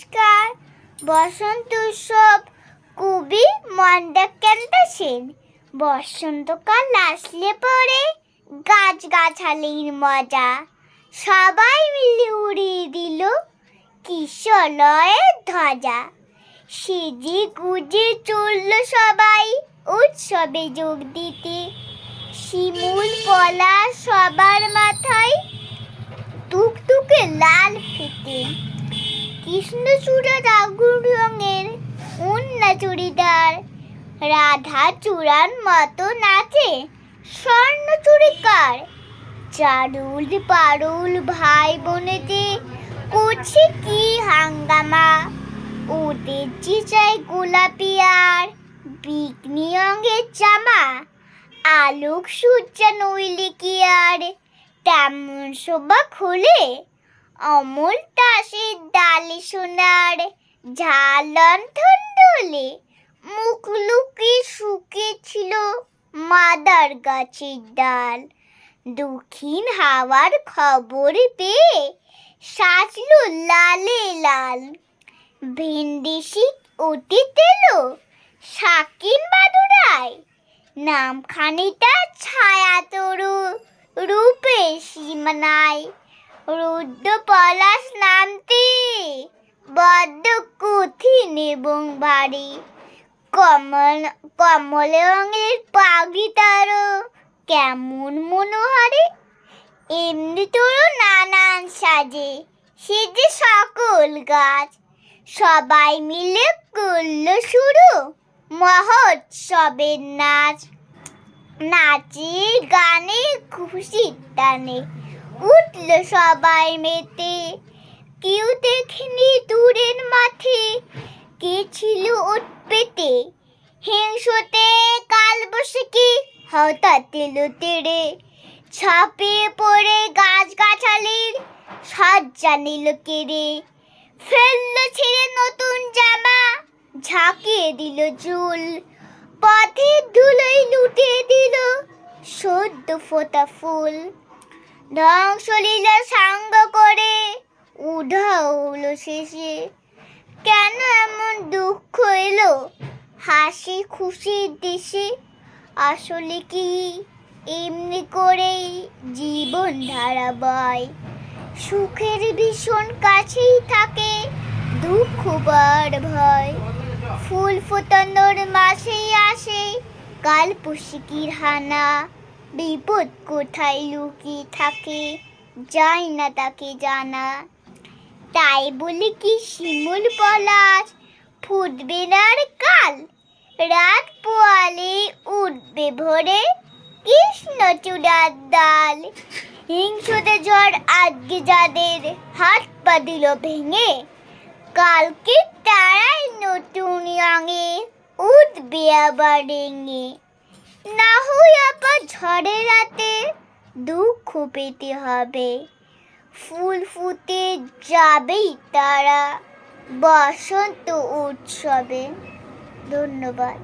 নমস্কার। বসন্ত উৎসব খুবই মন্দাক্রান্তশীল। বসন্তকাল আসলে পরে গাছগাছালির মজা সবাই মিলে উড়িয়ে দিল কিশলয়ের ধ্বজা। সেজে গুজে চলল সবাই উৎসবে যোগ দিতে। শিমুল পলাশ সবার মাথায় টুকটুকে লাল ফিতে। কৃষ্ণচূড়ার আগুন রঙের উন্না চুড়িদার, রাধা চূড়ার মতো নাচে স্বর্ণচুড়িকার। চারুল পারুল ভাই বোনেতে করছে কি হাঙ্গামা। ওদের যে চাই গোলাপি আর বিকনি রঙের জামা। আলোক সূর্যা নইলে কি আর তেমন শোভা খোলে। অমল তাসের ডালে সোনার ঝালন্থন দোলে। মুখ লুকিয়ে শুকিয়েছিল মাদার গাছের ডাল। দক্ষিণ হাওয়ার খবর পেয়ে সাজলো লালে লাল। ভিনদেশি অতীত এলো শাকিন বাদুড়ায়। নামখানিটা ছায়া তরু রূপে সীমানায়। রুদ্র পলাশ নামতে বড্ড কঠিন এবং ভারী। কমল রঙের পাগড়ি তারও কেমন মনোহারী। এমনি তোরও নানান সাজে সেজে সকল গাছ। সবাই মিলে করল শুরু মহোৎসবের নাচ। নাচে গানে খুশির টানে উঠল সবাই মেতে। কেউ দেখেনি দূরের মাঠে কে ছিল ওট পেতে। হিংসুটে কালবৈশাখী হঠাৎ এলো তেড়ে। ছাপিয়ে পড়ে গাছগাছালির সজ্জা নিল কেড়ে। ফেললো ছিঁড়ে নতুন জামা, ঝাঁকিয়ে দিল চুল। পথের ধুলোয় লুটিয়ে দিল সদ্য ফোটা ফুল। ধ্বংসলীলা সাঙ্গ করে উধাও হলো শেষে। কেন এমন দুঃখ এলো হাসি খুশির দেশে। আসলে কি এমনি করেই জীবন ধারা বয়। সুখের ভীষণ কাছেই থাকে দুঃখ বার ভয়। ফুল ফোটানোর মাসেই আসে কালবৈশাখীর হানা। বিপদ কোথায় লুকিয়ে থাকে যায় না তাকে জানা। তাই বলে কি শিমুল পলাশ ফুটবে না আর কাল। রাত পোয়ালে উঠবে ভোরে কৃষ্ণচূড়ার ডাল। হিংসুটে ঝড় আজকে যাদের হাত পা দিল ভেঙে। কালকে তারাই নতুন রঙে উঠবে আবার রেঙে। না হয় আবার ঝড়ের রাতে দুঃখ পেতে হবে। ফুল ফুটে যাবেই তারা বসন্ত উৎসবে। ধন্যবাদ।